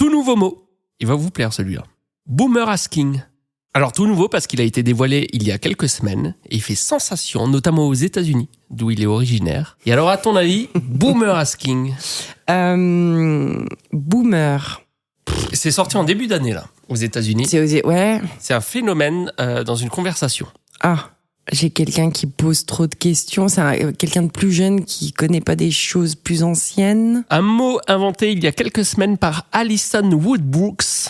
tout nouveau mot. Il va vous plaire celui-là. Boomer asking. Alors tout nouveau parce qu'il a été dévoilé il y a quelques semaines et il fait sensation, notamment aux États-Unis, d'où il est originaire. Et alors à ton avis, boomer asking? Boomer. C'est sorti en début d'année là, aux États-Unis. Ouais. C'est un phénomène dans une conversation. Ah, j'ai quelqu'un qui pose trop de questions. C'est quelqu'un de plus jeune qui connaît pas des choses plus anciennes. Un mot inventé il y a quelques semaines par Alison Woodbrooks.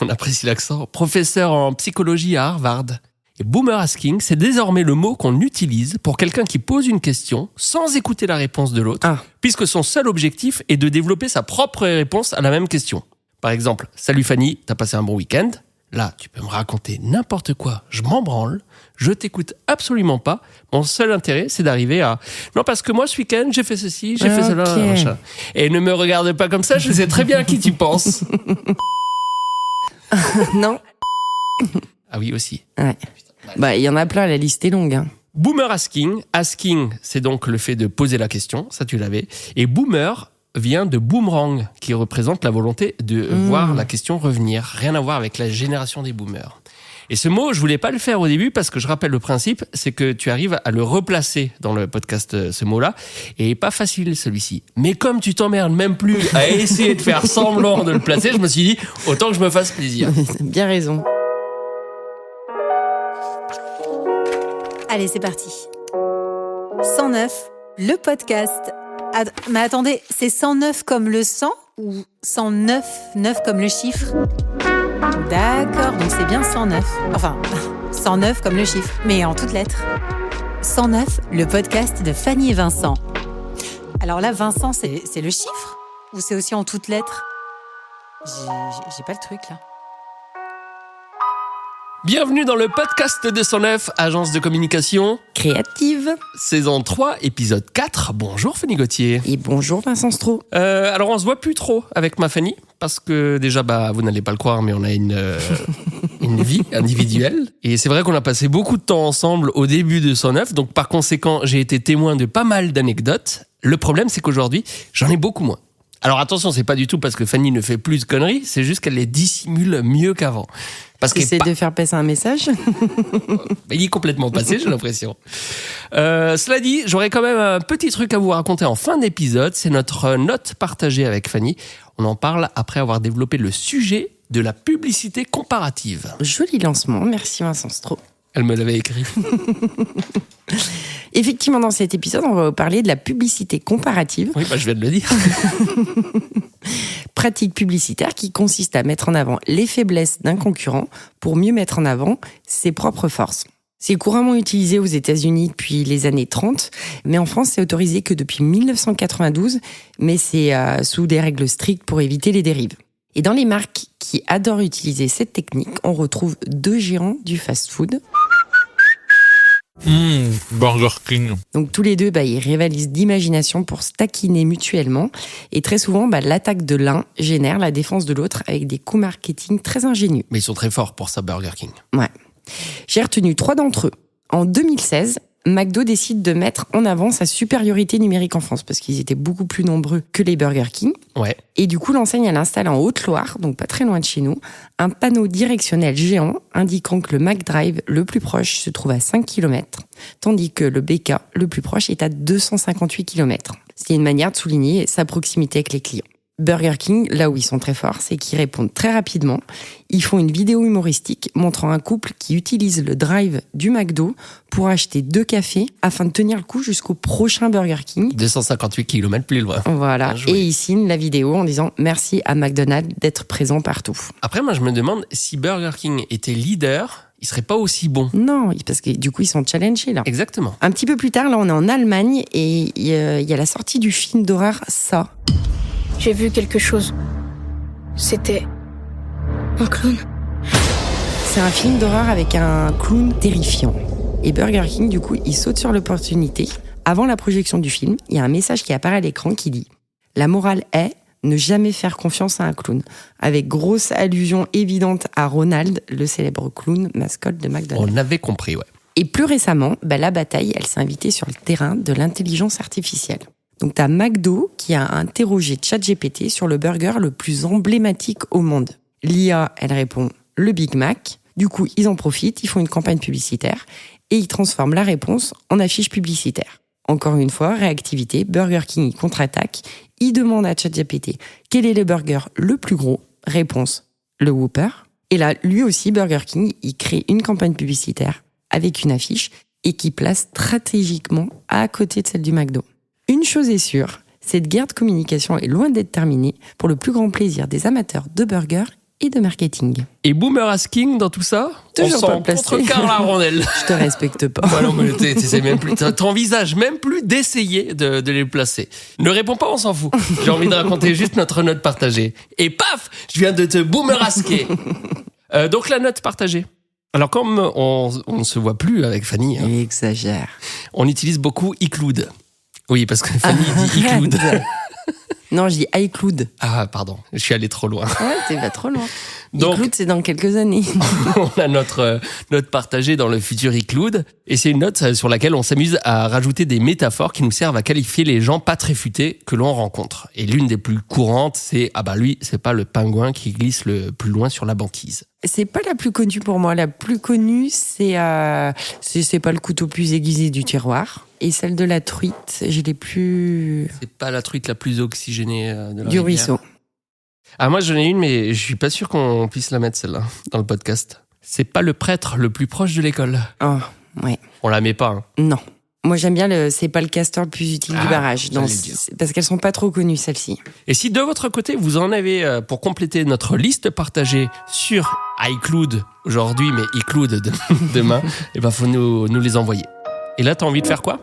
On apprécie l'accent. Professeur en psychologie à Harvard. Et boomer asking, c'est désormais le mot qu'on utilise pour quelqu'un qui pose une question sans écouter la réponse de l'autre, puisque son seul objectif est de développer sa propre réponse à la même question. Par exemple, salut Fanny, t'as passé un bon week-end? Là, tu peux me raconter n'importe quoi, je m'en branle, je t'écoute absolument pas. Mon seul intérêt, c'est d'arriver à... Non, parce que moi, ce week-end, j'ai fait ceci, j'ai fait cela, machin. Et ne me regarde pas comme ça, je sais très bien à qui tu penses. Non. Ah oui, aussi. Ouais. Bah, il y en a plein, la liste est longue. Boomer asking. Asking, c'est donc le fait de poser la question, ça tu l'avais. Et boomer vient de boomerang, qui représente la volonté de voir la question revenir. Rien à voir avec la génération des boomers. Et ce mot, je voulais pas le faire au début parce que je rappelle le principe, c'est que tu arrives à le replacer dans le podcast, ce mot-là. Et pas facile, celui-ci. Mais comme tu t'emmerdes même plus à essayer de faire semblant de le placer, je me suis dit, autant que je me fasse plaisir. Bien raison. Allez, c'est parti. 109, le podcast. Mais attendez, c'est 109 comme le 100 ou 109, 9 comme le chiffre? D'accord, donc c'est bien 109. Enfin, 109 comme le chiffre, mais en toutes lettres. 109, le podcast de Fanny et Vincent. Alors là, Vincent, c'est le chiffre? Ou c'est aussi en toutes lettres? J'ai pas le truc, là. Bienvenue dans le podcast de 109, agence de communication créative. Saison 3, épisode 4. Bonjour Fanny Gauthier. Et bonjour Vincent Stroh. Alors on se voit plus trop avec ma Fanny, parce que déjà, vous n'allez pas le croire, mais on a une vie individuelle. Et c'est vrai qu'on a passé beaucoup de temps ensemble au début de 109, donc par conséquent, j'ai été témoin de pas mal d'anecdotes. Le problème, c'est qu'aujourd'hui, j'en ai beaucoup moins. Alors attention, c'est pas du tout parce que Fanny ne fait plus de conneries, c'est juste qu'elle les dissimule mieux qu'avant. Parce qu'elle essaie de faire passer un message. Il est complètement passé, j'ai l'impression. Cela dit, j'aurais quand même un petit truc à vous raconter en fin d'épisode. C'est notre note partagée avec Fanny. On en parle après avoir développé le sujet de la publicité comparative. Joli lancement, merci Vincent Stroh. Elle me l'avait écrit. Effectivement, dans cet épisode, on va vous parler de la publicité comparative. Oui, je viens de le dire. Pratique publicitaire qui consiste à mettre en avant les faiblesses d'un concurrent pour mieux mettre en avant ses propres forces. C'est couramment utilisé aux États-Unis depuis les années 30, mais en France, c'est autorisé que depuis 1992, mais c'est sous des règles strictes pour éviter les dérives. Et dans les marques qui adorent utiliser cette technique, on retrouve deux géants du fast-food. Burger King. Donc tous les deux, ils rivalisent d'imagination pour se taquiner mutuellement. Et très souvent, l'attaque de l'un génère la défense de l'autre avec des coups marketing très ingénieux. Mais ils sont très forts pour ça, Burger King. Ouais. J'ai retenu 3 d'entre eux. En 2016, McDo décide de mettre en avant sa supériorité numérique en France parce qu'ils étaient beaucoup plus nombreux que les Burger King. Ouais. Et du coup, l'enseigne, elle installe en Haute-Loire, donc pas très loin de chez nous, un panneau directionnel géant indiquant que le McDrive le plus proche se trouve à 5 km, tandis que le BK le plus proche est à 258 km. C'est une manière de souligner sa proximité avec les clients. Burger King, là où ils sont très forts, c'est qu'ils répondent très rapidement. Ils font une vidéo humoristique montrant un couple qui utilise le drive du McDo pour acheter 2 cafés afin de tenir le coup jusqu'au prochain Burger King. 258 km plus loin. Voilà. Et ils signent la vidéo en disant merci à McDonald's d'être présent partout. Après, moi, je me demande si Burger King était leader, il serait pas aussi bon. Non, parce que du coup, ils sont challengés là. Exactement. Un petit peu plus tard, là, on est en Allemagne et il y a la sortie du film d'horreur Ça. J'ai vu quelque chose. C'était un clown. C'est un film d'horreur avec un clown terrifiant. Et Burger King, du coup, il saute sur l'opportunité. Avant la projection du film, il y a un message qui apparaît à l'écran qui dit « La morale est ne jamais faire confiance à un clown », avec grosse allusion évidente à Ronald, le célèbre clown mascotte de McDonald's. On avait compris, ouais. Et plus récemment, la bataille, elle s'est invitée sur le terrain de l'intelligence artificielle. Donc, t'as McDo qui a interrogé ChatGPT sur le burger le plus emblématique au monde. L'IA, elle répond le Big Mac. Du coup, ils en profitent, ils font une campagne publicitaire et ils transforment la réponse en affiche publicitaire. Encore une fois, réactivité, Burger King contre-attaque. Il demande à ChatGPT quel est le burger le plus gros. Réponse, le Whopper. Et là, lui aussi, Burger King, il crée une campagne publicitaire avec une affiche et qui place stratégiquement à côté de celle du McDo. Une chose est sûre, cette guerre de communication est loin d'être terminée pour le plus grand plaisir des amateurs de burgers et de marketing. Et Boomer Asking dans tout ça, toujours on pas s'en placé. contrecarre la rondelle. Je te respecte pas. Voilà, mais t'essaies même plus, t'envisages même plus d'essayer de les placer. Ne réponds pas, on s'en fout. J'ai envie de raconter juste notre note partagée. Et paf, je viens de te boomerasker. Donc la note partagée. Alors comme on ne se voit plus avec Fanny, hein, Il exagère. on utilise beaucoup iCloud. Oui, parce que Fanny dit iCloud. Non, je dis iCloud. Ah, pardon, je suis allé trop loin. Ouais, t'es pas trop loin. Donc- iCloud, c'est dans quelques années. On a notre note partagée dans le futur iCloud. Et c'est une note sur laquelle on s'amuse à rajouter des métaphores qui nous servent à qualifier les gens pas très futés que l'on rencontre. Et l'une des plus courantes, c'est « Ah bah lui, c'est pas le pingouin qui glisse le plus loin sur la banquise ». C'est pas la plus connue pour moi. La plus connue, c'est pas le couteau plus aiguisé du tiroir. Et celle de la truite, je l'ai plus... C'est pas la truite la plus oxygénée de la Du rivière. ruisseau. Ah, moi j'en ai une, mais je suis pas sûr qu'on puisse la mettre celle-là dans le podcast. C'est pas le prêtre le plus proche de l'école. Oh, ouais. On la met pas, hein. Non. Moi, j'aime bien c'est pas le castor le plus utile du barrage. j'allais le dire. Parce qu'elles sont pas trop connues, celles-ci. Et si de votre côté, vous en avez pour compléter notre liste partagée sur iCloud aujourd'hui, mais iCloud demain, il faut nous les envoyer. Et là, t'as envie de faire quoi?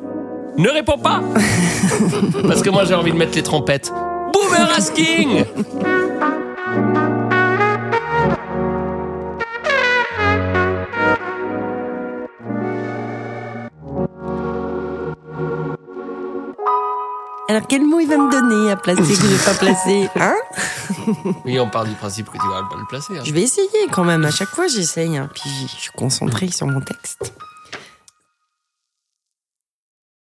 Ne réponds pas. Parce que moi, j'ai envie de mettre les trompettes. Boomer Asking. Alors, quel mot il va me donner à placer que je vais pas placer, hein? Oui, on part du principe que tu vas pas le placer. Hein. Je vais essayer quand même. À chaque fois, j'essaye. Hein. Puis, je suis concentrée sur mon texte.